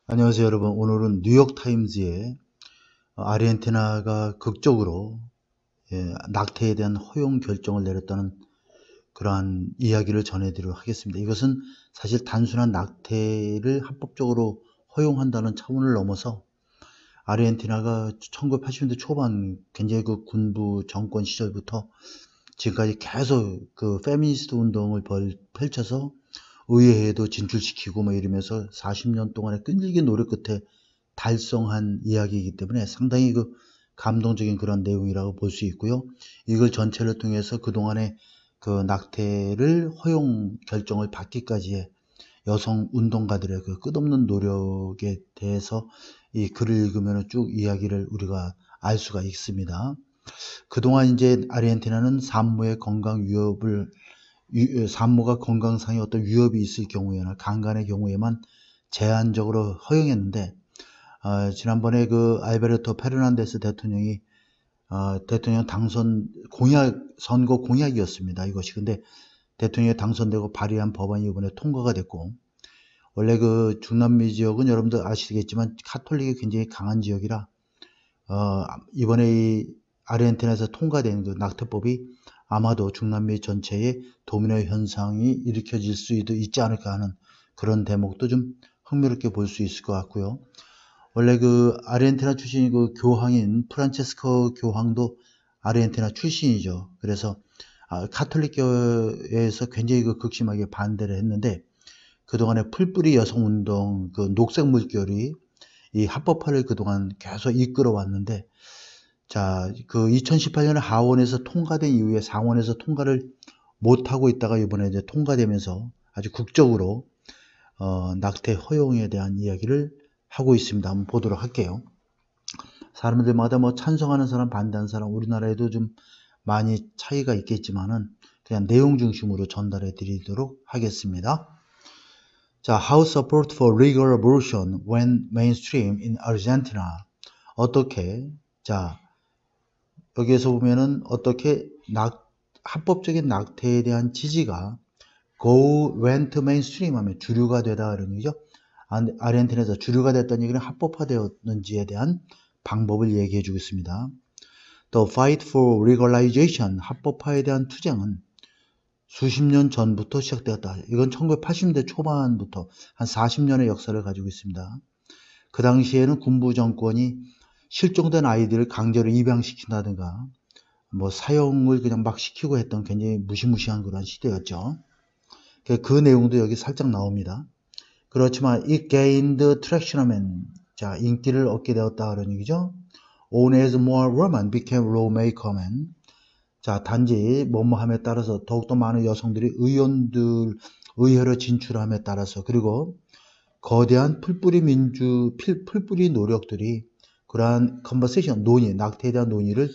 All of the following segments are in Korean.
안녕하세요, 여러분. 오늘은 뉴욕타임즈에 아르헨티나가 극적으로 낙태에 대한 허용 결정을 내렸다는 그러한 이야기를 전해드리도록 하겠습니다. 이것은 사실 단순한 낙태를 합법적으로 허용한다는 차원을 넘어서 아르헨티나가 1980년대 초반 굉장히 그 군부 정권 시절부터 지금까지 계속 그 페미니스트 운동을 펼쳐서 의회에도 진출시키고 뭐 이러면서 40년 동안의 끈질긴 노력 끝에 달성한 이야기이기 때문에 상당히 그 감동적인 그런 내용이라고 볼 수 있고요. 이걸 전체를 통해서 그동안의 그 낙태를 허용 결정을 받기까지의 여성 운동가들의 그 끝없는 노력에 대해서 이 글을 읽으면 쭉 이야기를 우리가 알 수가 있습니다. 그동안 이제 아르헨티나는 산모가 건강상의 어떤 위협이 있을 경우에나 강간의 경우에만 제한적으로 허용했는데, 지난번에 그 알베르토 페르난데스 대통령이 대통령 당선 선거 공약이었습니다. 이것이. 근데 대통령이 당선되고 발의한 법안이 이번에 통과가 됐고, 원래 그 중남미 지역은 여러분들 아시겠지만 카톨릭이 굉장히 강한 지역이라 이번에 이 아르헨티나에서 통과된 그 낙태법이 아마도 중남미 전체에 도미노 현상이 일으켜질 수도 있지 않을까 하는 그런 대목도 좀 흥미롭게 볼 수 있을 것 같고요. 원래 그 아르헨티나 출신이 그 교황인 프란체스코 교황도 아르헨티나 출신이죠. 그래서 카톨릭교회에서 굉장히 그 극심하게 반대를 했는데, 그동안의 풀뿌리 여성운동, 그 녹색 물결이 이 합법화를 그동안 계속 이끌어 왔는데, 자, 그 2018년에 하원에서 통과된 이후에 상원에서 통과를 못하고 있다가 이번에 이제 통과되면서 아주 극적으로 낙태 허용에 대한 이야기를 하고 있습니다. 한번 보도록 할게요. 사람들마다 뭐 찬성하는 사람, 반대하는 사람, 우리나라에도 좀 많이 차이가 있겠지만은 그냥 내용 중심으로 전달해 드리도록 하겠습니다. 자, How support for legal abortion went mainstream in Argentina. 어떻게, 자, 여기에서 보면은 어떻게 합법적인 낙태에 대한 지지가 went mainstream 하면 주류가 되다 이런 얘기죠. 아르헨티나에서 주류가 됐다는 얘기는 합법화되었는지에 대한 방법을 얘기해 주겠습니다. The fight for legalization, 합법화에 대한 투쟁은 수십 년 전부터 시작되었다. 이건 1980년대 초반부터 한 40년의 역사를 가지고 있습니다. 그 당시에는 군부 정권이 실종된 아이들을 강제로 입양시킨다든가 뭐 사형을 그냥 막 시키고 했던 굉장히 무시무시한 그런 시대였죠. 그 내용도 여기 살짝 나옵니다. 그렇지만 it gained traction 하면 자 인기를 얻게 되었다 그런 얘기죠. Only as more women became lawmaker men. 자 단지 뭐뭐함에 따라서 더욱더 많은 여성들이 의회로 진출함에 따라서, 그리고 거대한 풀뿌리 노력들이 그러한 컨버세이션, 낙태에 대한 논의를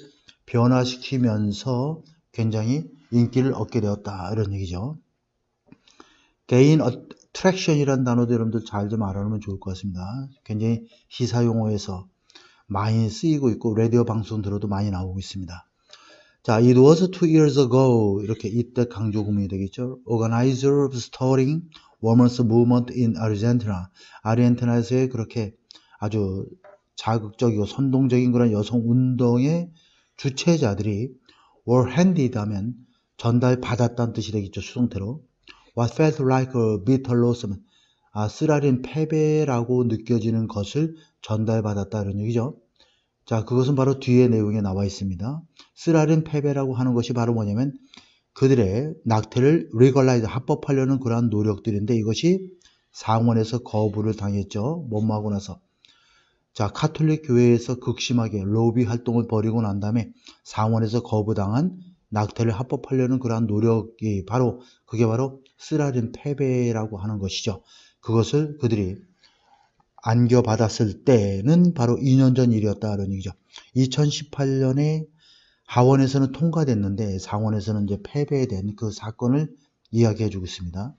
변화시키면서 굉장히 인기를 얻게 되었다 이런 얘기죠. gain attraction이라는 단어도 여러분들 잘 좀 알아놓으면 좋을 것 같습니다. 굉장히 시사용어에서 많이 쓰이고 있고 라디오 방송 들어도 많이 나오고 있습니다. 자, it was 2 years ago 이렇게 이때 강조 구문이 되겠죠. Organizer of starting women's movement in Argentina. 아르헨티나에서의 그렇게 아주 자극적이고 선동적인 그런 여성 운동의 주체자들이 were handed 하면 전달받았다는 뜻이 되겠죠. 수동태로. What felt like a bitter loss, 쓰라린 패배라고 느껴지는 것을 전달받았다는 얘기죠. 자, 그것은 바로 뒤에 내용에 나와 있습니다. 쓰라린 패배라고 하는 것이 바로 뭐냐면 그들의 낙태를 legalize, 합법하려는 그러한 노력들인데 이것이 상원에서 거부를 당했죠. 뭐하고 나서. 자, 카톨릭 교회에서 극심하게 로비 활동을 벌이고 난 다음에 상원에서 거부당한 낙태를 합법하려는 그러한 노력이 그게 바로 쓰라린 패배라고 하는 것이죠. 그것을 그들이 안겨받았을 때는 바로 2년 전 일이었다는 얘기죠. 2018년에 하원에서는 통과됐는데 상원에서는 이제 패배된 그 사건을 이야기해 주고 있습니다.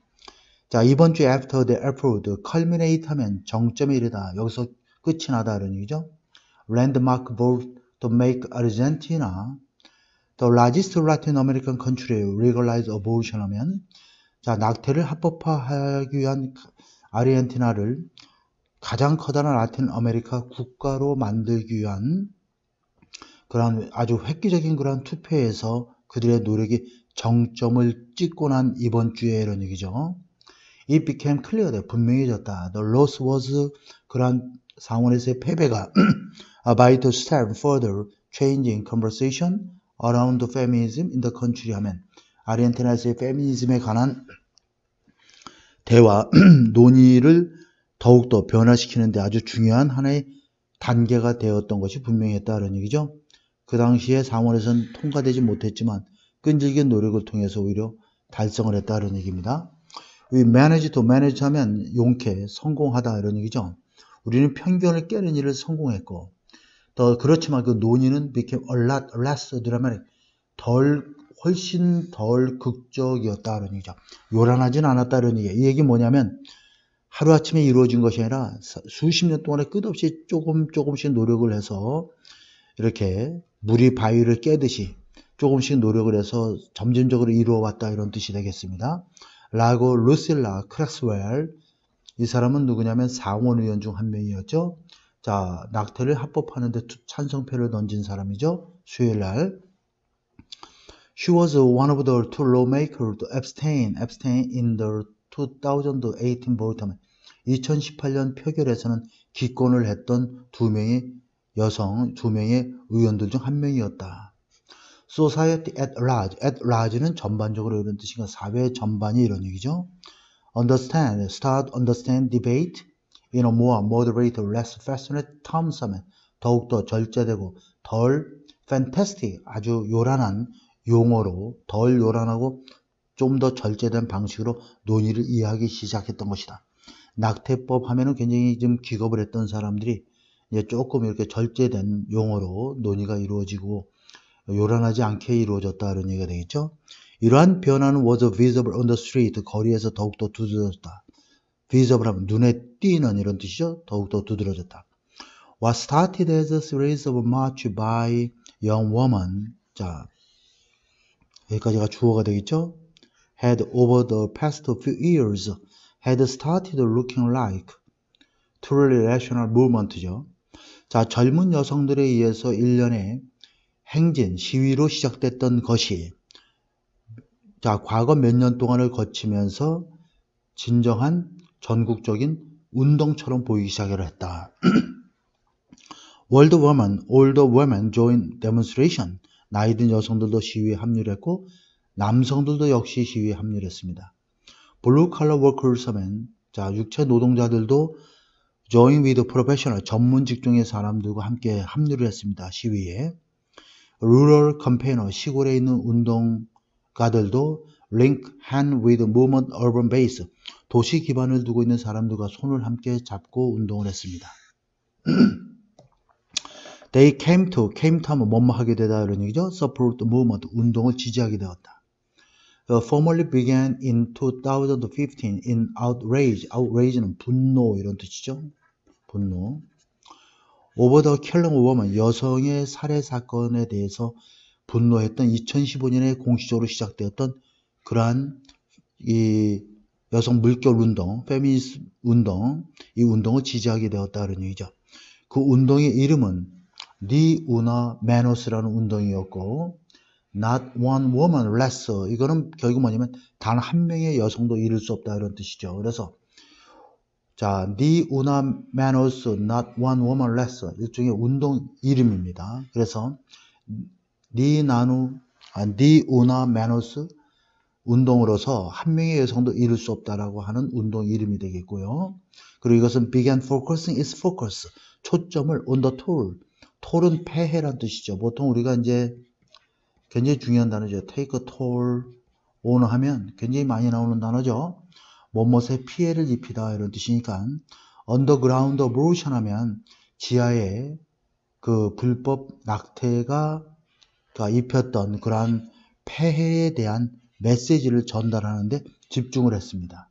자, 이번 주 after the approved, culminate 하면 정점에 이르다, 여기서 끝이 나다 이런 얘기죠. Landmark vote to make Argentina the largest Latin American country legalize abortion 하면, 자, 낙태를 합법화하기 위한 아르헨티나를 가장 커다란 라틴 아메리카 국가로 만들기 위한 그런 아주 획기적인 그런 투표에서 그들의 노력이 정점을 찍고 난 이번 주에 이런 얘기죠. It became clear, 분명해졌다. The loss was 그러한 상원에서의 패배가 a vital step further changing conversation around feminism in the country 하면 아르헨티나에서의 페미니즘에 관한 대화, 논의를 더욱더 변화시키는데 아주 중요한 하나의 단계가 되었던 것이 분명했다는 얘기죠. 그 당시에 상원에서는 통과되지 못했지만 끈질긴 노력을 통해서 오히려 달성을 했다는 얘기입니다. We manage to manage 하면 용케, 성공하다 이런 얘기죠. 우리는 편견을 깨는 일을 성공했고 더 그렇지만 그 논의는 became a lot less dramatic, 훨씬 덜 극적이었다는 얘기죠. 요란하진 않았다는 얘기예요. 이 얘기 뭐냐면 하루아침에 이루어진 것이 아니라 수십 년 동안에 끝없이 조금씩 노력을 해서 이렇게 물이 바위를 깨듯이 조금씩 노력을 해서 점진적으로 이루어왔다 이런 뜻이 되겠습니다. 라고 루실라 크랙스웰, 이 사람은 누구냐면 상원의원 중 한 명이었죠. 자, 낙태를 합법화하는데 찬성표를 던진 사람이죠. 수요일 날. She was one of the two lawmakers to abstain in the 2018 vote. 2018년 표결에서는 기권을 했던 두 명의 의원들 중 한 명이었다. Society at large는 전반적으로 이런 뜻인가, 사회 전반이 이런 얘기죠. Understand debate in a more moderate, less passionate terms 하면 더욱더 절제되고 덜 fantastic, 아주 요란한 용어로 덜 요란하고 좀 더 절제된 방식으로 논의를 이해하기 시작했던 것이다. 낙태법 하면은 굉장히 좀 기겁을 했던 사람들이 이제 조금 이렇게 절제된 용어로 논의가 이루어지고 요란하지 않게 이루어졌다는 얘기가 되겠죠. 이러한 변화는 was visible on the street, 거리에서 더욱더 두드러졌다. visible 하면 눈에 띄는 이런 뜻이죠. 더욱더 두드러졌다. What started as a series of march by young women, 자, 여기까지가 주어가 되겠죠. had over the past few years had started looking like truly rational movement죠. 자, 젊은 여성들에 의해서 일련의 행진, 시위로 시작됐던 것이 자, 과거 몇 년 동안을 거치면서 진정한 전국적인 운동처럼 보이기 시작을 했다. older women joined demonstration. 나이 든 여성들도 시위에 합류를 했고 남성들도 역시 시위에 합류를 했습니다. blue collar workers 하면 자, 육체 노동자들도 join with professional, 전문 직종의 사람들과 함께 합류를 했습니다. 시위에. rural campaigner, 시골에 있는 운동가들도 link hand with movement urban base, 도시 기반을 두고 있는 사람들과 손을 함께 잡고 운동을 했습니다. They came to 하면 뭐뭐 하게 되다 이런 얘기죠. support the movement, 운동을 지지하게 되었다. Formally began in 2015 in outrage는 분노 이런 뜻이죠. 분노. Over the killing of women, 여성의 살해 사건에 대해서 분노했던 2015년에 공식적으로 시작되었던 그러한 이 여성 물결 운동, 페미니스트 운동, 이 운동을 지지하게 되었다는 얘기죠. 그 운동의 이름은 Ni una menos라는 운동이었고, Not one woman less, 이거는 결국 뭐냐면 단 한 명의 여성도 잃을 수 없다 이런 뜻이죠. 그래서 자, Ni una menos, not one woman less, 일종의 운동 이름입니다. 그래서 Ni una menos 운동으로서 한 명의 여성도 잃을 수 없다라고 하는 운동 이름이 되겠고요. 그리고 이것은 began focusing its focus, 초점을 on the toll, toll은 폐해란 뜻이죠. 보통 우리가 이제 굉장히 중요한 단어죠. take a toll on 하면 굉장히 많이 나오는 단어죠. 뭐뭇에 피해를 입히다 이런 뜻이니까 underground abortion 하면 지하에 그 불법 낙태가 입혔던 그러한 폐해에 대한 메시지를 전달하는데 집중을 했습니다.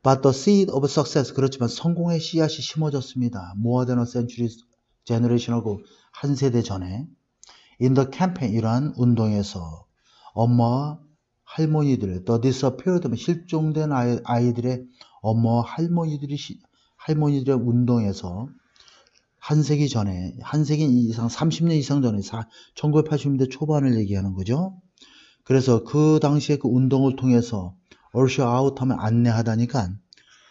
But the seed of success, 그렇지만 성공의 씨앗이 심어졌습니다. More than a century generation하고 한 세대 전에 in the campaign, 이러한 운동에서 엄마와 할머니들, the disappeared, 실종된 아이들의 엄마와 할머니들의 운동에서 한 세기 이상, 30년 이상 전에 1980년대 초반을 얘기하는 거죠. 그래서 그 당시에 그 운동을 통해서 얼쇼 아웃하면 안내하다니까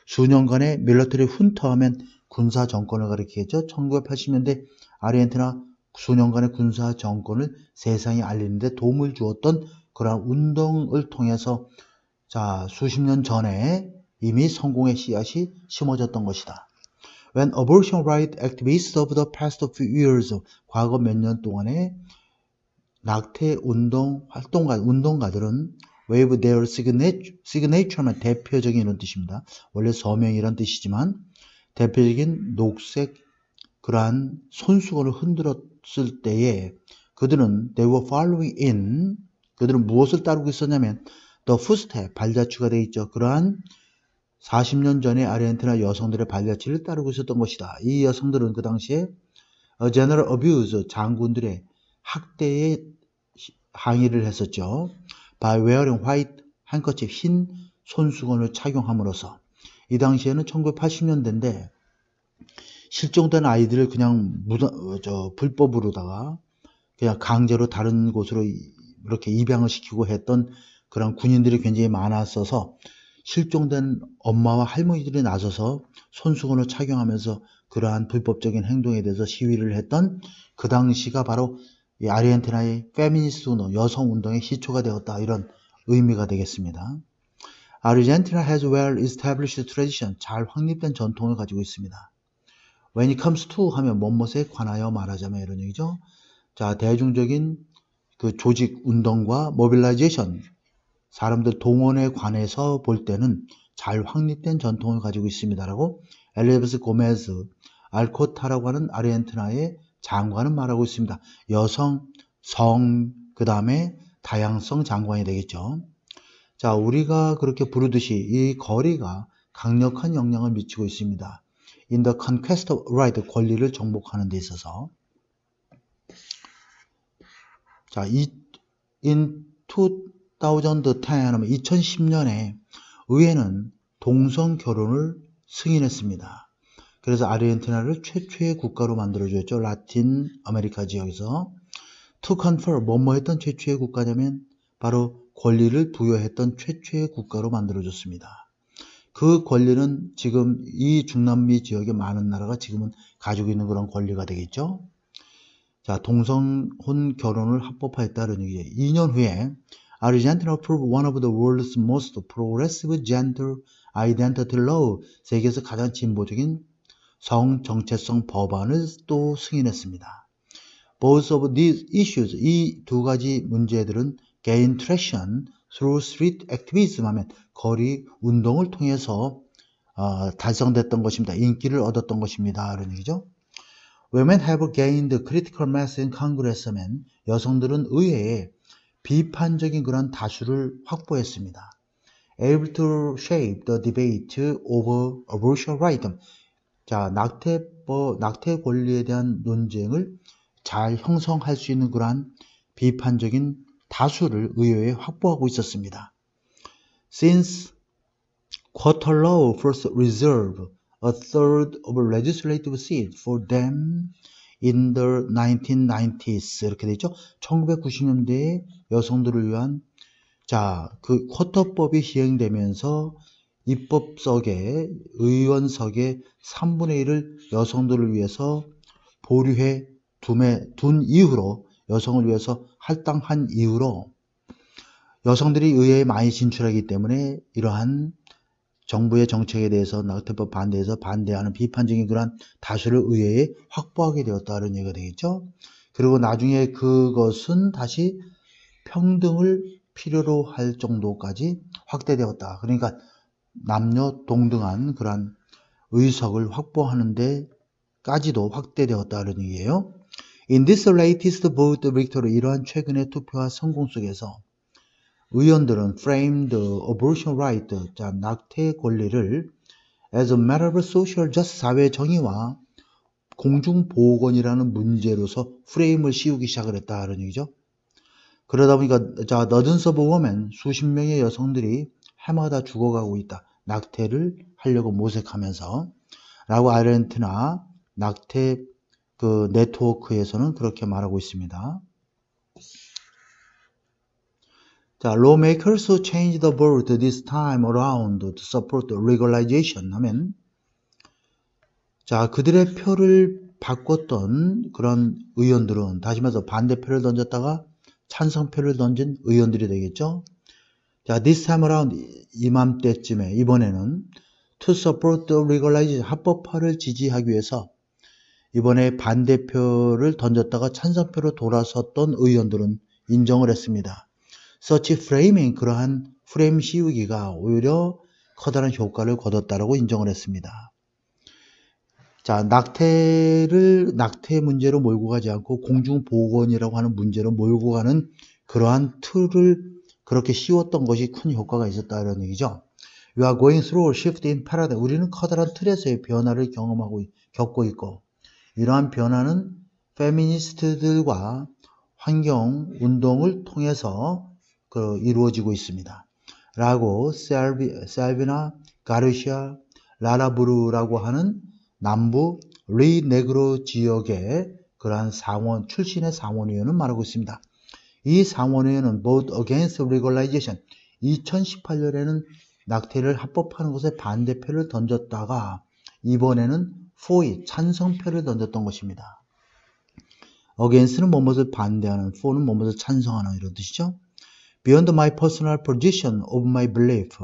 수년간의 밀러터리 훈터하면 군사 정권을 가리키겠죠. 1980년대 아르헨티나 수년간의 군사 정권을 세상에 알리는데 도움을 주었던 그러한 운동을 통해서 자, 수십 년 전에 이미 성공의 씨앗이 심어졌던 것이다. When abortion rights activists of the past few years, 과거 몇 년 동안에 낙태 운동 운동가들은 wave their signature만 대표적인 이런 뜻입니다. 원래 서명이란 뜻이지만 대표적인 녹색 그러한 손수건을 흔들었을 때에 그들은 they were following in 그들은 무엇을 따르고 있었냐면 the footstep 발자취가 되어 있죠. 그러한 40년 전에 아르헨티나 여성들의 발자취를 따르고 있었던 것이다. 이 여성들은 그 당시에 general abuse 장군들의 학대에 항의를 했었죠. By wearing white handkerchief 흰 손수건을 착용함으로써 이 당시에는 1980년대인데 실종된 아이들을 그냥 불법으로다가 그냥 강제로 다른 곳으로 이렇게 입양을 시키고 했던 그런 군인들이 굉장히 많았어서 실종된 엄마와 할머니들이 나서서 손수건을 착용하면서 그러한 불법적인 행동에 대해서 시위를 했던 그 당시가 바로 이 아르헨티나의 페미니스트 운동, 여성 운동의 시초가 되었다. 이런 의미가 되겠습니다. Argentina has well established tradition, 잘 확립된 전통을 가지고 있습니다. When it comes to 하면 뭐뭐에 관하여 말하자면 이런 얘기죠. 자, 대중적인 그 조직 운동과 mobilization, 사람들 동원에 관해서 볼 때는 잘 확립된 전통을 가지고 있습니다라고 엘리자베스 고메즈 알코타라고 하는 아르헨티나의 장관은 말하고 있습니다. 여성, 성, 그 다음에 다양성 장관이 되겠죠. 자, 우리가 그렇게 부르듯이 이 거리가 강력한 영향을 미치고 있습니다. In the conquest of right, 권리를 정복하는 데 있어서. 자, in 2010 하면 2010년에 의회는 동성 결혼을 승인했습니다. 그래서 아르헨티나를 최초의 국가로 만들어주었죠. 라틴 아메리카 지역에서. To confer, 뭐뭐 했던 최초의 국가냐면 바로 권리를 부여했던 최초의 국가로 만들어줬습니다. 그 권리는 지금 이 중남미 지역의 많은 나라가 지금은 가지고 있는 그런 권리가 되겠죠. 자, 동성혼 결혼을 합법화했다는 얘기죠. 2년 후에 Argentina approved one of the world's most progressive gender identity law, 세계에서 가장 진보적인 성 정체성 법안을 또 승인했습니다. Both of these issues, 이 두 가지 문제들은 gain traction through street activism 하면 거리 운동을 통해서 달성됐던 것입니다. 인기를 얻었던 것입니다. 이런 얘기죠. Women have gained critical mass in Congress 하면 여성들은 의회에 비판적인 그런 다수를 확보했습니다. Able to shape the debate over abortion right. 자, 낙태 권리에 대한 논쟁을 잘 형성할 수 있는 그러한 비판적인 다수를 의회에 확보하고 있었습니다. Since quota law first reserved a third of legislative seats for them in the 1990s 이렇게 되죠. 1990년대에 여성들을 위한 자, 그 쿼터법이 시행되면서 입법석에 의원석의 3분의 1을 여성들을 위해서 보류해 둔 이후로 여성을 위해서 할당한 이후로 여성들이 의회에 많이 진출하기 때문에 이러한 정부의 정책에 대해서 낙태법 반대해서 반대하는 비판적인 그런 다수를 의회에 확보하게 되었다는 얘기가 되겠죠. 그리고 나중에 그것은 다시 평등을 필요로 할 정도까지 확대되었다. 그러니까 남녀 동등한 그런 의석을 확보하는 데까지도 확대되었다는 얘기예요. In this latest vote victory, 이러한 최근의 투표와 성공 속에서 의원들은 framed abortion right, 자, 낙태 권리를 as a matter of social justice, 사회 정의와 공중보건이라는 문제로서 프레임을 씌우기 시작을 했다는 얘기죠. 그러다 보니까 자, dozens of women, 수십 명의 여성들이 해마다 죽어가고 있다. 낙태를 하려고 모색하면서 라고 아르헨티나 낙태 그 네트워크에서는 그렇게 말하고 있습니다. 자, lawmakers changed the vote this time around to support legalization 하면, 자, 그들의 표를 바꿨던 그런 의원들은, 다시 말해서 반대표를 던졌다가 찬성표를 던진 의원들이 되겠죠. 자, this time around, 이맘때쯤에, 이번에는 to support the legalization, 합법화를 지지하기 위해서 이번에 반대표를 던졌다가 찬성표로 돌아섰던 의원들은 인정을 했습니다. such framing, 그러한 프레임 씌우기가 오히려 커다란 효과를 거뒀다라고 인정을 했습니다. 자, 낙태 문제로 몰고 가지 않고 공중보건이라고 하는 문제로 몰고 가는 그러한 틀을 그렇게 씌웠던 것이 큰 효과가 있었다는 얘기죠. We are going through a shift in paradigm. 우리는 커다란 틀에서의 변화를 겪고 있고, 이러한 변화는 페미니스트들과 환경 운동을 통해서 이루어지고 있습니다. 라고 셀비나 가르시아 라라브루라고 하는 남부 리네그로 지역의 그러한 상원 출신의 상원의원은 말하고 있습니다. 이 상원의원은 vote against legalization, 2018년에는 낙태를 합법화하는 것에 반대표를 던졌다가 이번에는 for it, 찬성표를 던졌던 것입니다. against는 뭐뭇을 반대하는, for는 뭐뭇을 찬성하는 이런 뜻이죠. Beyond my personal position of my belief.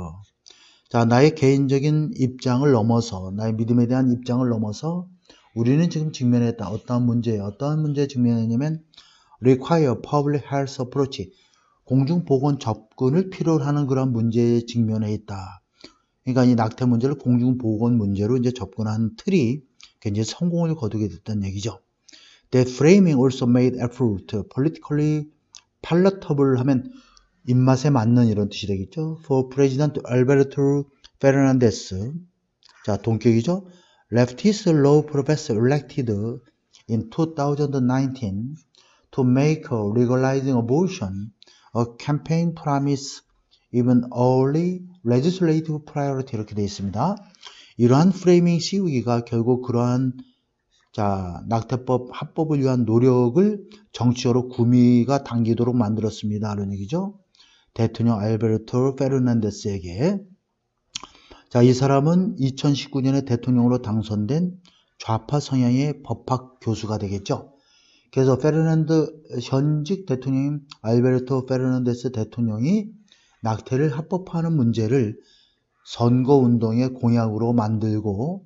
자, 나의 개인적인 입장을 넘어서, 나의 믿음에 대한 입장을 넘어서 우리는 지금 직면했다. 어떠한 문제에 직면했냐면 require public health approach, 공중보건 접근을 필요로 하는 그런 문제에 직면해 있다. 그러니까 이 낙태 문제를 공중보건 문제로 이제 접근한 틀이 굉장히 성공을 거두게 됐다는 얘기죠. That framing also made effort politically palatable 하면 입맛에 맞는 이런 뜻이 되겠죠. For President Alberto Fernandez, 자, 동격이죠. Leftist law professor elected in 2019 to make legalizing abortion a campaign promise, even early legislative priority 이렇게 되어 있습니다. 이러한 프레이밍 씌우기가 결국 그러한 자, 낙태법 합법을 위한 노력을 정치적으로 구미가 당기도록 만들었습니다. 이런 얘기죠. 대통령 알베르토 페르난데스에게. 자, 이 사람은 2019년에 대통령으로 당선된 좌파 성향의 법학 교수가 되겠죠. 그래서 현직 대통령인 알베르토 페르난데스 대통령이 낙태를 합법화하는 문제를 선거운동의 공약으로 만들고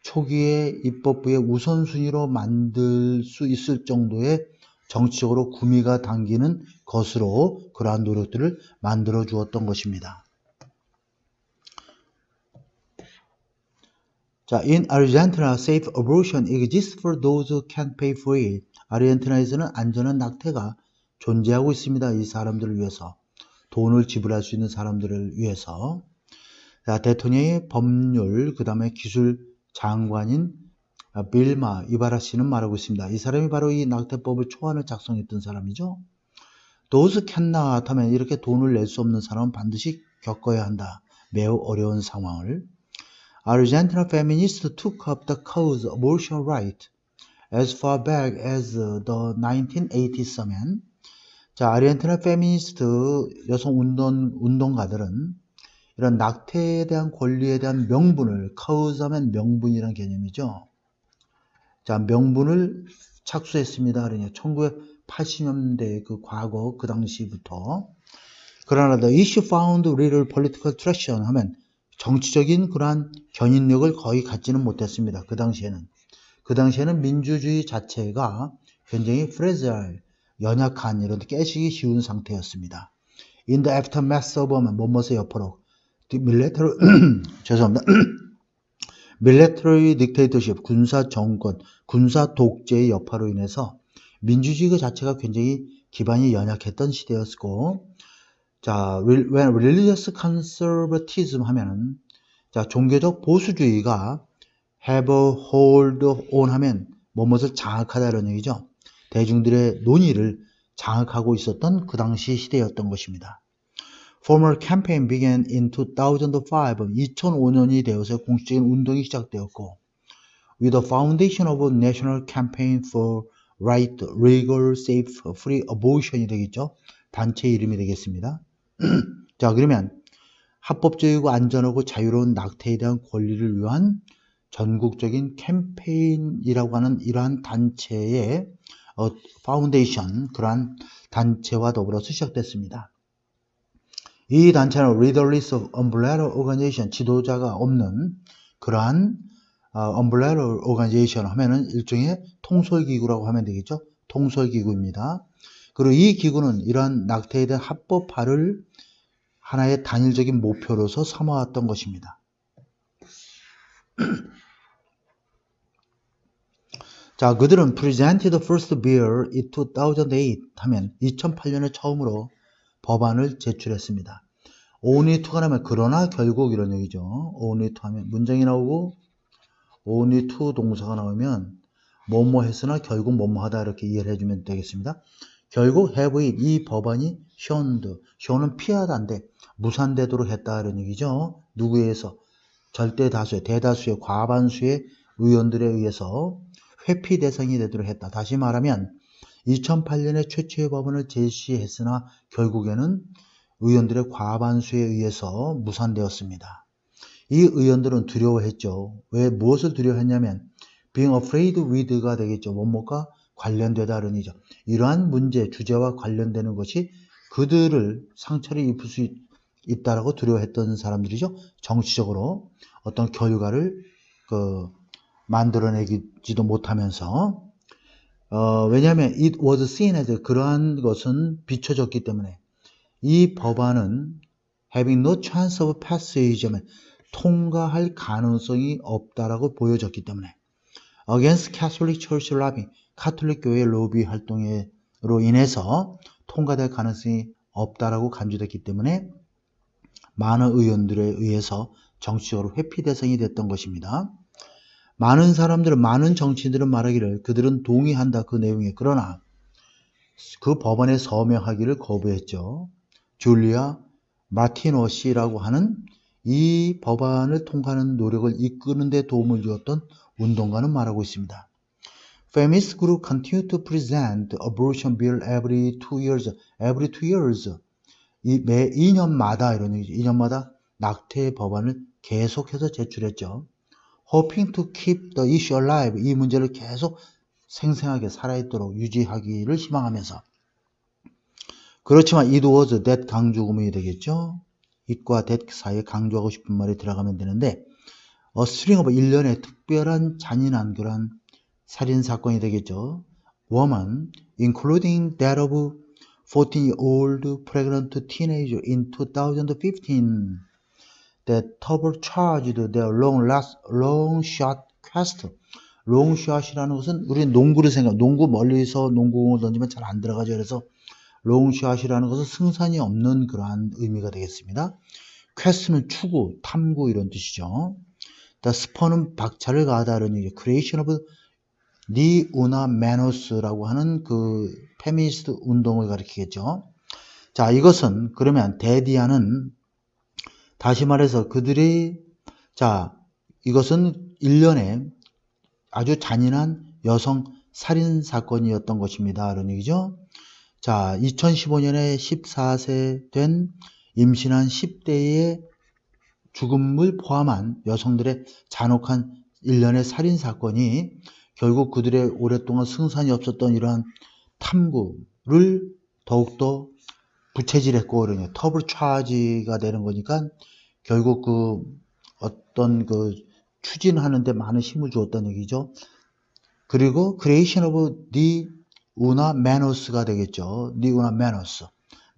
초기에 입법부의 우선순위로 만들 수 있을 정도의 정치적으로 구미가 당기는 것으로 그러한 노력들을 만들어 주었던 것입니다. 자, in Argentina, safe abortion exists for those who can't pay for it. 아르헨티나에서는 안전한 낙태가 존재하고 있습니다. 이 사람들을 위해서, 돈을 지불할 수 있는 사람들을 위해서. 자, 대통령의 법률, 그 다음에 기술 장관인 빌마 이바라 씨는 말하고 있습니다. 이 사람이 바로 이 낙태법을 초안을 작성했던 사람이죠. Those cannot 하면 이렇게 돈을 낼 수 없는 사람은 반드시 겪어야 한다. 매우 어려운 상황을. Argentina feminists took up the cause of abortion right as far back as the 1980s. 자, 아르헨티나 페미니스트 여성 운동가들은 이런 낙태에 대한 권리에 대한 명분을, cause 하면 명분이란 개념이죠. 자, 명분을 착수했습니다. 그러니까 1980년대 그 과거 그 당시부터. 그러나 the issue found little political traction 하면 정치적인 그러한 견인력을 거의 갖지는 못했습니다. 그 당시에는 민주주의 자체가 굉장히 fragile, 연약한 이런 깨지기 쉬운 상태였습니다. In the aftermath of 뭐뭐의 여파로 military dictatorship, 군사 정권, 군사 독재의 여파로 인해서 민주주의 그 자체가 굉장히 기반이 연약했던 시대였고, 자, when religious conservatism 하면은, 자, 종교적 보수주의가 have a hold on 하면 뭐뭇을 장악하다 이런 얘기죠. 대중들의 논의를 장악하고 있었던 그 당시 시대였던 것입니다. Formal campaign began in 2005. 2005년이 되어서 공식적인 운동이 시작되었고, with the foundation of a national campaign for right, legal, safe, free abortion이 되겠죠. 단체 이름이 되겠습니다. 자, 그러면 합법적이고 안전하고 자유로운 낙태에 대한 권리를 위한 전국적인 캠페인이라고 하는 이러한 단체의 파운데이션, 그러한 단체와 더불어서 시작됐습니다. 이 단체는 leaderless umbrella organization, 지도자가 없는 그러한 umbrella organization 하면은 일종의 통솔기구라고 하면 되겠죠. 통솔기구입니다. 그리고 이 기구는 이러한 낙태에 대한 합법화를 하나의 단일적인 목표로서 삼아왔던 것입니다. 자, 그들은 presented the first bill in 2008 하면 2008년에 처음으로 법안을 제출했습니다. only to가 나면 그러나 결국 이런 얘기죠. only to 하면 문장이 나오고 only to 동사가 나오면 뭐뭐 했으나 결국 뭐뭐 하다 이렇게 이해를 해주면 되겠습니다. 결국 have it, 이 법안이 show는 피하다인데 무산되도록 했다 이런 얘기죠. 누구에 의해서? 절대 다수의, 대다수의, 과반수의 의원들에 의해서 회피 대상이 되도록 했다. 다시 말하면 2008년에 최초의 법안을 제시했으나 결국에는 의원들의 과반수에 의해서 무산되었습니다. 이 의원들은 두려워했죠. 왜 무엇을 두려워했냐면 being afraid with가 되겠죠. 뭐뭐가 관련되다 그런 얘기죠. 이러한 문제, 주제와 관련되는 것이 그들을 상처를 입힐 수 있다라고 두려워했던 사람들이죠. 정치적으로 어떤 결과를 만들어내지도 못하면서 왜냐하면 it was seen as 그러한 것은 비춰졌기 때문에 이 법안은 having no chance of passage 통과할 가능성이 없다라고 보여졌기 때문에 against Catholic Church lobby 카톨릭 교회의 로비 활동으로 인해서 통과될 가능성이 없다라고 간주됐기 때문에 많은 의원들에 의해서 정치적으로 회피 대상이 됐던 것입니다. 많은 사람들은, 많은 정치인들은 말하기를 그들은 동의한다 그 내용에. 그러나 그 법안에 서명하기를 거부했죠. 줄리아 마티노 씨라고 하는 이 법안을 통과하는 노력을 이끄는 데 도움을 주었던 운동가는 말하고 있습니다. Feminist group continue to present abortion bill every 2 years. Every 2 years. 매 2년마다 이런 얘기죠. 2년마다 낙태 법안을 계속해서 제출했죠. Hoping to keep the issue alive. 이 문제를 계속 생생하게 살아있도록 유지하기를 희망하면서. 그렇지만 it was that 강조구문이 되겠죠. it과 that 사이에 강조하고 싶은 말이 들어가면 되는데 a string of 1년의 특별한 잔인한 그런 살인사건이 되겠죠. Woman, including that of 14-year-old pregnant teenager in 2015 that turbocharged their long shot quest. long shot이라는 것은 우리 농구를 농구 멀리서 농구공을 던지면 잘 안 들어가죠. 그래서 long shot이라는 것은 승산이 없는 그러한 의미가 되겠습니다. quest는 추구, 탐구 이런 뜻이죠. 스퍼는 박차를 가하다는 얘기죠. creation of 니 우나 메노스라고 하는 그 페미니스트 운동을 가리키겠죠. 자, 이것은 그러면 데디아는 다시 말해서 그들이 이것은 1년에 아주 잔인한 여성 살인 사건이었던 것입니다. 이런 얘기죠. 자, 2015년에 14세 된 임신한 10대의 죽음을 포함한 여성들의 잔혹한 1년의 살인 사건이 결국 그들의 오랫동안 승산이 없었던 이러한 탐구를 더욱더 부채질했고, 그러냐, 터블차지가 되는 거니까 결국 그 어떤 그 추진하는데 많은 힘을 주었다는 얘기죠. 그리고 creation of the 우나 메노스가 되겠죠. 니우나 메노스.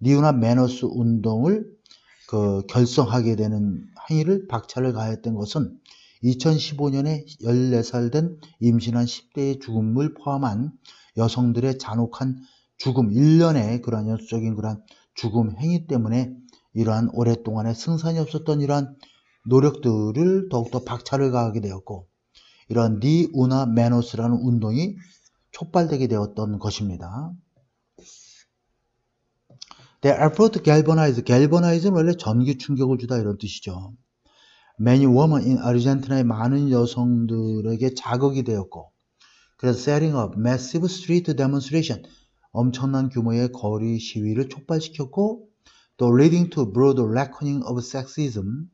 니우나 메노스 운동을 결성하게 되는 행위를 박차를 가했던 것은 2015년에 14살 된 임신한 10대의 죽음을 포함한 여성들의 잔혹한 죽음, 1년의 그러한 연속적인 그러한 죽음 행위 때문에 이러한 오랫동안의 승산이 없었던 이러한 노력들을 더욱더 박차를 가하게 되었고, 이러한 니 우나 메노스라는 운동이 촉발되게 되었던 것입니다. The effort galvanize, galvanize는 원래 전기 충격을 주다 이런 뜻이죠. many women in 아르헨티나의 많은 여성들에게 자극이 되었고, 그래서 setting up massive street demonstration, 엄청난 규모의 거리 시위를 촉발시켰고, 또 leading to broad reckoning of sexism,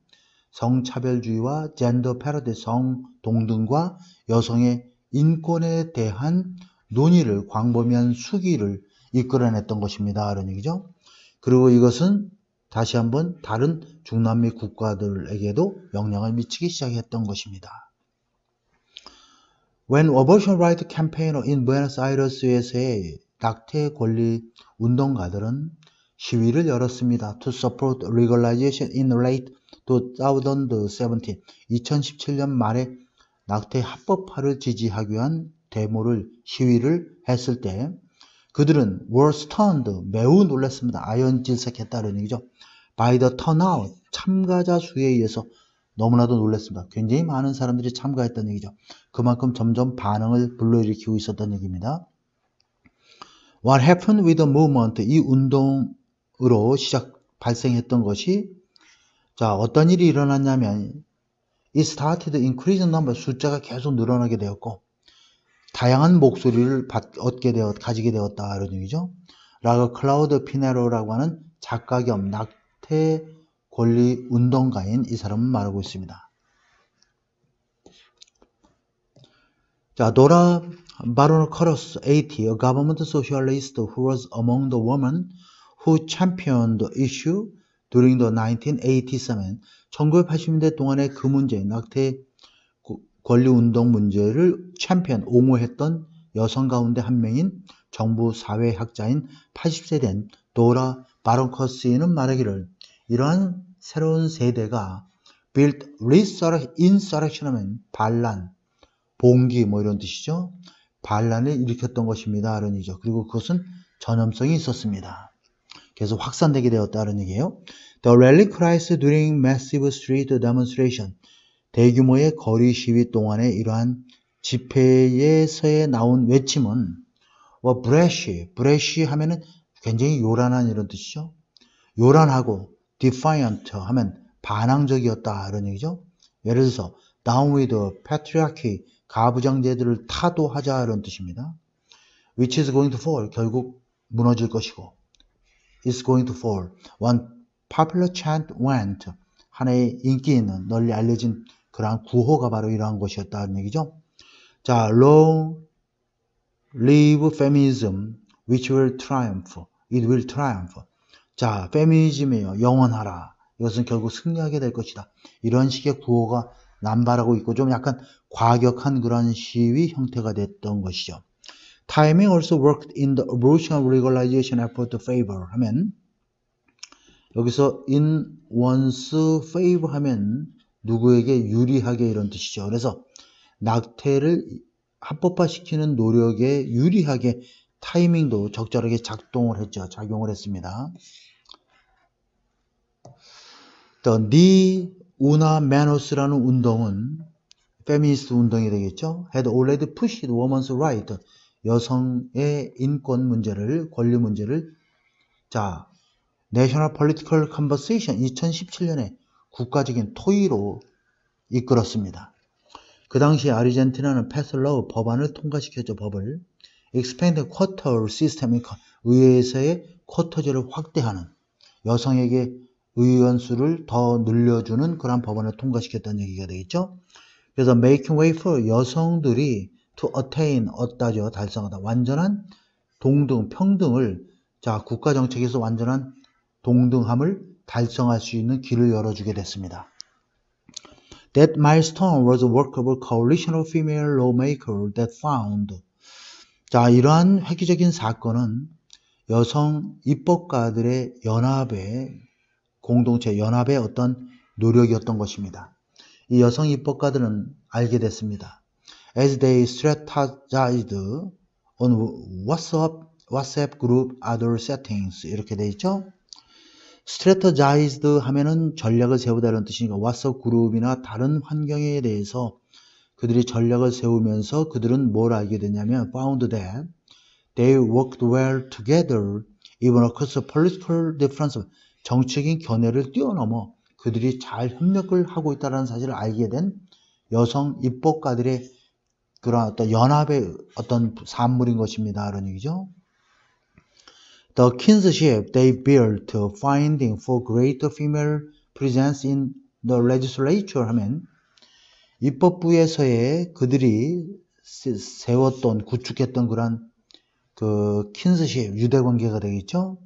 성차별주의와 젠더 패러디, 성동등과 여성의 인권에 대한 논의를, 광범위한 수기를 이끌어냈던 것입니다. 이런 얘기죠. 그리고 이것은 다시 한번 다른 중남미 국가들에게도 영향을 미치기 시작했던 것입니다. When abortion rights campaigner in Buenos Aires에서의 낙태 권리 운동가들은 시위를 열었습니다. To support legalization in late 2017, 2017년 말에 낙태 합법화를 지지하기 위한 데모를, 시위를 했을 때 그들은 were stunned, 매우 놀랐습니다. 아연질색했다는 얘기죠. By the turnout, 참가자 수에 의해서 너무나도 놀랐습니다. 굉장히 많은 사람들이 참가했다는 얘기죠. 그만큼 점점 반응을 불러일으키고 있었던 얘기입니다. What happened with the movement? 이 운동으로 발생했던 것이, 자, 어떤 일이 일어났냐면 it started increasing number, 숫자가 계속 늘어나게 되었고 다양한 목소리를 가지게 되었다 이런 얘기죠. 라고 클라우드 피네로라고 하는 작가 겸 낙태 권리 운동가인 이 사람은 말하고 있습니다. 자, 노라 바로노커러스 80, a government socialist who was among the women who championed the issue during the 1987, 1980년대 동안에 그 문제, 낙태 권리운동 문제를 옹호했던 여성 가운데 한 명인 정부 사회학자인 80세 된 노라 바로노커스는 말하기를, 이러한 새로운 세대가 built insurrection 하면 반란, 봉기 뭐 이런 뜻이죠. 반란을 일으켰던 것입니다. 이런 얘기죠. 그리고 그것은 전염성이 있었습니다. 그래서 확산되게 되었다는 얘기예요. The rally cries during massive street demonstration, 대규모의 거리 시위 동안에 이러한 집회에서의 나온 외침은 brash 하면은 굉장히 요란한 이런 뜻이죠. 요란하고 defiant 하면 반항적이었다 이런 얘기죠. 예를 들어서 down with patriarchy, 가부장제들을 타도하자 이런 뜻입니다. which is going to fall, 결국 무너질 것이고, is going to fall. One popular chant went, 하나의 인기 있는 널리 알려진 그러한 구호가 바로 이러한 것이었다는 얘기죠. 자, long live feminism, which will triumph, it will triumph. 자, 페미니즘이요, 영원하라. 이것은 결국 승리하게 될 것이다. 이런 식의 구호가 남발하고 있고 좀 약간 과격한 그런 시위 형태가 됐던 것이죠. Timing also worked in the abortion legalization effort to favor 하면, 여기서 in one's favor 하면 누구에게 유리하게 이런 뜻이죠. 그래서 낙태를 합법화시키는 노력에 유리하게 타이밍도 적절하게 작용을 했습니다. 니 우나 메노스라는 운동은 페미니스트 운동이 되겠죠. had already pushed women's right, 여성의 인권 문제를, 권리 문제를, 자, National Political Conversation 2017년에 국가적인 토의로 이끌었습니다. 그 당시 아르헨티나는 패스 러우, 법안을 통과시켰죠. 법을 expand quota system, 의회에서의 쿼터제를 확대하는, 여성에게 의원 수를 더 늘려주는 그런 법안을 통과시켰다는 얘기가 되겠죠. 그래서 making way for, 여성들이 to attain, 얻다죠, 달성하다, 완전한 동등, 평등을, 자, 국가 정책에서 완전한 동등함을 달성할 수 있는 길을 열어주게 됐습니다. That milestone was a work of a coalition of female lawmakers that found, 자, 이러한 획기적인 사건은 여성 입법가들의 연합의 공동체, 연합의 어떤 노력이었던 것입니다. 이 여성 입법가들은 알게 됐습니다. As they strategized on WhatsApp group other settings, 이렇게 돼 있죠. strategized 하면은 전략을 세우다는 뜻이니까 WhatsApp 그룹이나 다른 환경에 대해서 그들이 전략을 세우면서 그들은 뭘 알게 됐냐면 found that they worked well together even across political difference, 정치적인 견해를 뛰어넘어 그들이 잘 협력을 하고 있다는 사실을 알게 된 여성 입법가들의 그런 어떤 연합의 어떤 산물인 것입니다. 그런 얘기죠. The kinship they built, finding for greater female presence in the legislature 하면 입법부에서의 그들이 세웠던, 구축했던 그런 그 kinship, 유대관계가 되겠죠.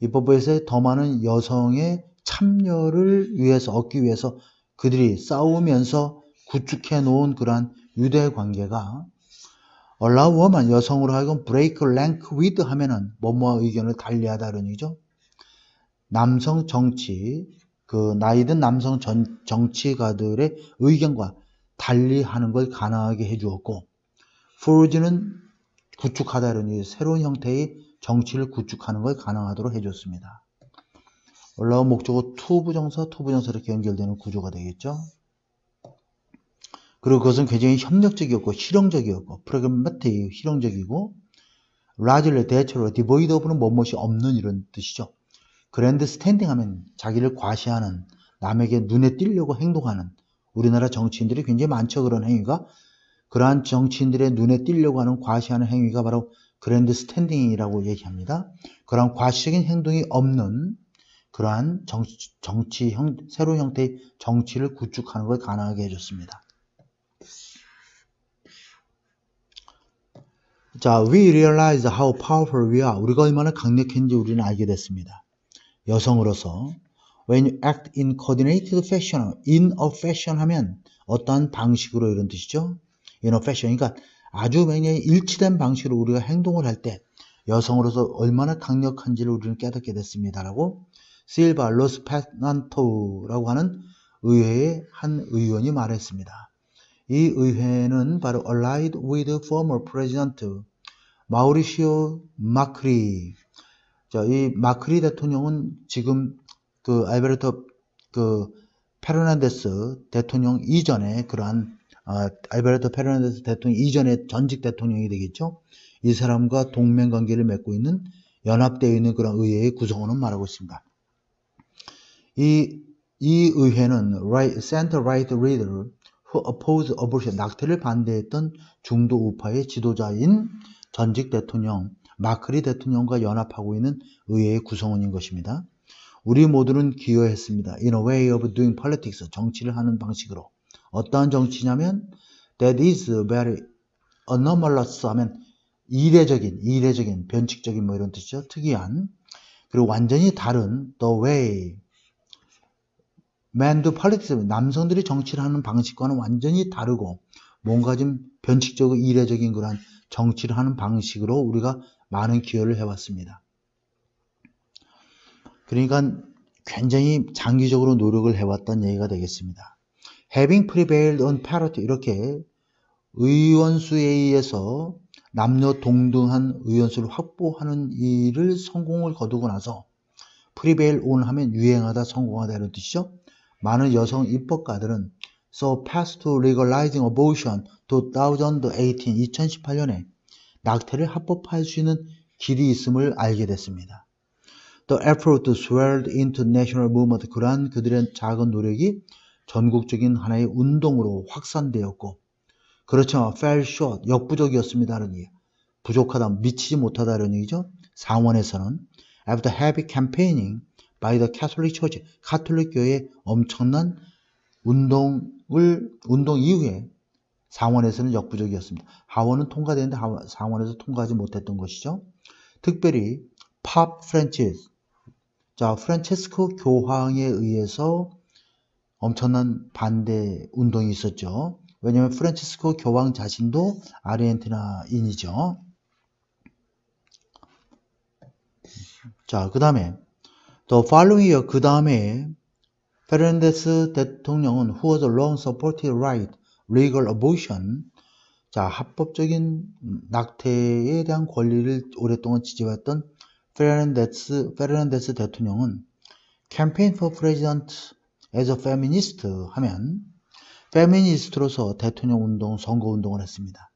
입법부에서의 더 많은 여성의 참여를 위해서, 얻기 위해서 그들이 싸우면서 구축해 놓은 그러한 유대관계가 allow woman, 여성으로 하여금 break rank with 하면은 뭐뭐 의견을 달리하다 그런 얘기죠. 남성 정치, 그 나이든 남성 정치가들의 의견과 달리하는 걸 가능하게 해주었고, forge는 구축하다 이런 얘기, 새로운 형태의 정치를 구축하는 걸 가능하도록 해줬습니다. allow 목적어 투부정사 이렇게 연결되는 구조가 되겠죠. 그리고 그것은 굉장히 협력적이었고 실용적이었고 프로그래머틱 실용적이고 largely 대체로 devoid of는 뭐뭇이 없는 이런 뜻이죠. 그랜드 스탠딩 하면 자기를 과시하는 남에게 눈에 띄려고 행동하는 우리나라 정치인들이 굉장히 많죠. 그런 행위가 그러한 정치인들의 눈에 띄려고 하는 과시하는 행위가 바로 그랜드 스탠딩이라고 얘기합니다. 그러한 과시적인 행동이 없는 그러한 새로운 형태의 정치를 구축하는 걸 가능하게 해줬습니다. 자, we realize how powerful we are. 우리가 얼마나 강력한지 우리는 알게 됐습니다. 여성으로서 when you act in coordinated fashion, in a fashion 하면 어떠한 방식으로 이런 뜻이죠. in a fashion, 그러니까 아주 굉장히 일치된 방식으로 우리가 행동을 할 때 여성으로서 얼마나 강력한지를 우리는 깨닫게 됐습니다라고 실바 로스페난토라고 하는 의회의 한 의원이 말했습니다. 이 의회는 바로 allied with former president 마우리시오 마크리. 자, 이 마크리 대통령은 지금 그 알베르토 페르난데스 대통령 이전에 그러한 알베르토 페르난데스 대통령 이전의 전직 대통령이 되겠죠. 이 사람과 동맹 관계를 맺고 있는 연합되어 있는 그런 의회의 구성원은 말하고 있습니다. 이 의회는 center right leader who oppose abortion, 낙태를 반대했던 중도 우파의 지도자인 전직 대통령 마크리 대통령과 연합하고 있는 의회의 구성원인 것입니다. 우리 모두는 기여했습니다. In a way of doing politics, 정치를 하는 방식으로. 어떠한 정치냐면 that is very anomalous 하면 이례적인, 변칙적인 뭐 이런 뜻이죠. 특이한. 그리고 완전히 다른 the way men do politics, 남성들이 정치를 하는 방식과는 완전히 다르고 뭔가 좀 변칙적이고 이례적인 그런 정치를 하는 방식으로 우리가 많은 기여를 해왔습니다. 그러니까 굉장히 장기적으로 노력을 해왔던 얘기가 되겠습니다. Having prevailed on parity, 이렇게 의원수에 의해서 남녀 동등한 의원수를 확보하는 일을 성공을 거두고 나서 prevail on 하면 유행하다, 성공하다 이런 뜻이죠. 많은 여성 입법가들은 so passed to legalizing abortion 2018년에 낙태를 합법화할 수 있는 길이 있음을 알게 됐습니다. The effort swelled into national movement, 그러한 그들의 작은 노력이 전국적인 하나의 운동으로 확산되었고, 그렇지만 fell short, 역부족이었습니다. 라는 얘기. 부족하다, 미치지 못하다 이런 얘기죠. 상원에서는 after heavy campaigning by the Catholic Church, 가톨릭 교회의 엄청난 운동 이후에 상원에서는 역부족이었습니다. 하원은 통과되는데 상원에서 통과하지 못했던 것이죠. 특별히 팝 프란치스, 자 프란체스코 교황에 의해서 엄청난 반대 운동이 있었죠. 왜냐하면 프란체스코 교황 자신도 아르헨티나인이죠. 자, 그 다음에 The following year, 그 다음에 페르난데스 대통령은 who was long supported right, legal abortion, 자 합법적인 낙태에 대한 권리를 오랫동안 지지해왔던 페르난데스 대통령은 campaign for president as a feminist 하면 페미니스트로서 대통령 운동, 선거 운동을 했습니다.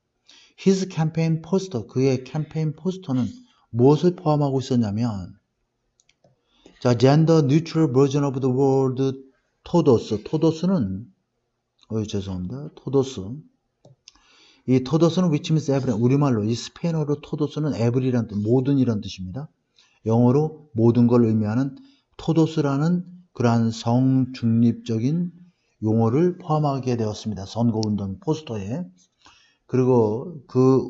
His campaign poster, 그의 캠페인 포스터는 무엇을 포함하고 있었냐면 자, gender neutral version of the word 토도스는 죄송합니다. 이 토도스는 which means every, 우리말로 이 스페인어로 토도스는 every란 뜻, 모든이란 뜻입니다. 영어로 모든 걸 의미하는 토도스라는 그러한 성중립적인 용어를 포함하게 되었습니다. 선거운동 포스터에. 그리고 그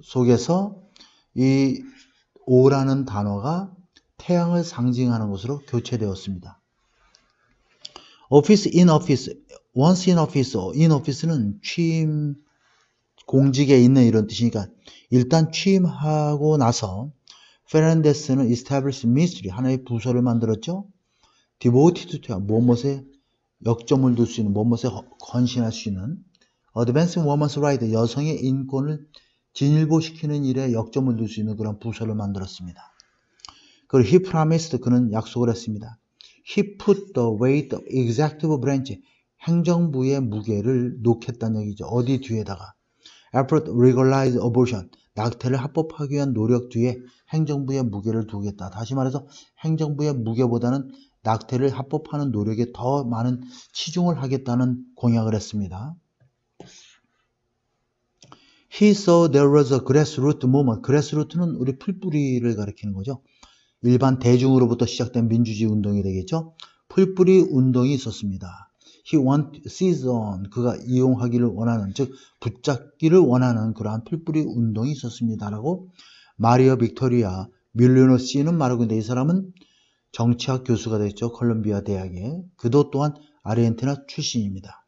속에서 이 오라는 단어가 태양을 상징하는 것으로 교체되었습니다. office, in office, once in office, in office는 취임, 공직에 있는 이런 뜻이니까 일단 취임하고 나서 페르난데스는 established ministry, 하나의 부서를 만들었죠. devoted to, 무엇에 역점을 둘 수 있는, 무엇에 헌신할 수 있는 advancing women's rights, 여성의 인권을 진일보시키는 일에 역점을 둘 수 있는 그런 부서를 만들었습니다. 그리고 he promised, 그는 약속을 했습니다. He put the weight of executive branch, 행정부의 무게를 놓겠다는 얘기죠. 어디 뒤에다가 effort to legalize abortion, 낙태를 합법하기 위한 노력 뒤에 행정부의 무게를 두겠다. 다시 말해서 행정부의 무게보다는 낙태를 합법하는 노력에 더 많은 치중을 하겠다는 공약을 했습니다. He saw there was a grassroots movement. grassroots는 우리 풀뿌리를 가리키는 거죠. 일반 대중으로부터 시작된 민주주의 운동이 되겠죠. 풀뿌리 운동이 있었습니다. He want seize on, 그가 이용하기를 원하는, 즉 붙잡기를 원하는 그러한 풀뿌리 운동이 있었습니다라고 마리아 빅토리아 밀레노시는 말하고 있는데, 이 사람은 정치학 교수가 됐죠. 콜롬비아 대학에. 그도 또한 아르헨티나 출신입니다.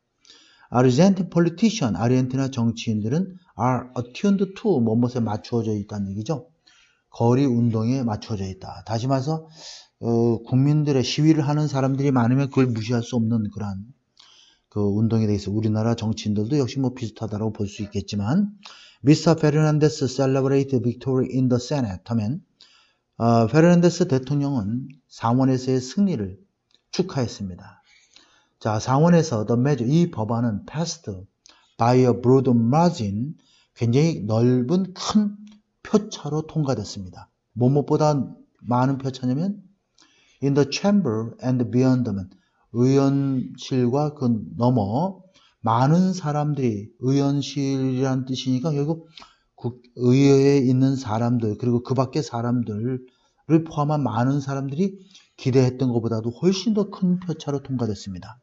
아르헨티나 politician, 아르헨티나 정치인들은 are attuned to, 무엇에 맞추어져 있다는 얘기죠. 거리 운동에 맞춰져 있다. 다시 말해서 국민들의 시위를 하는 사람들이 많으면 그걸 무시할 수 없는 그러한 그 운동에 대해서 우리나라 정치인들도 역시 뭐 비슷하다고 볼 수 있겠지만, Mr. Fernandez celebrated victory in the Senate 하면 페르난데스 대통령은 상원에서의 승리를 축하했습니다. 자, 상원에서 the measure, 이 법안은 passed by a broad margin, 굉장히 넓은 큰 표차로 통과됐습니다. 뭐뭐보다 많은 표차냐면 in the chamber and beyond, 의원실과 그 넘어 많은 사람들이, 의원실이라는 뜻이니까 결국 의회에 있는 사람들 그리고 그 밖의 사람들을 포함한 많은 사람들이 기대했던 것보다도 훨씬 더 큰 표차로 통과됐습니다.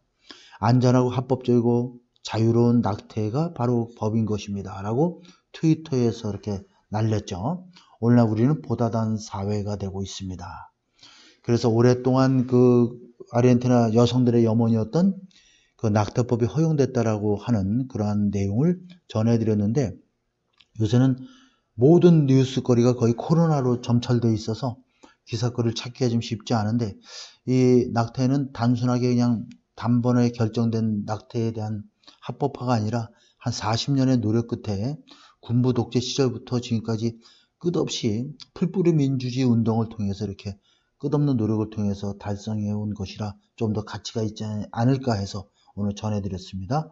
안전하고 합법적이고 자유로운 낙태가 바로 법인 것입니다 라고 트위터에서 이렇게 날렸죠. 오늘날 우리는 보다단 사회가 되고 있습니다. 그래서 오랫동안 그 아르헨티나 여성들의 염원이었던 그 낙태법이 허용됐다라고 하는 그러한 내용을 전해드렸는데, 요새는 모든 뉴스거리가 거의 코로나로 점철되어 있어서 기사거리를 찾기가 좀 쉽지 않은데, 이 낙태는 단순하게 그냥 단번에 결정된 낙태에 대한 합법화가 아니라 한 40년의 노력 끝에 군부 독재 시절부터 지금까지 끝없이 풀뿌리 민주주의 운동을 통해서 이렇게 끝없는 노력을 통해서 달성해 온 것이라 좀 더 가치가 있지 않을까 해서 오늘 전해드렸습니다.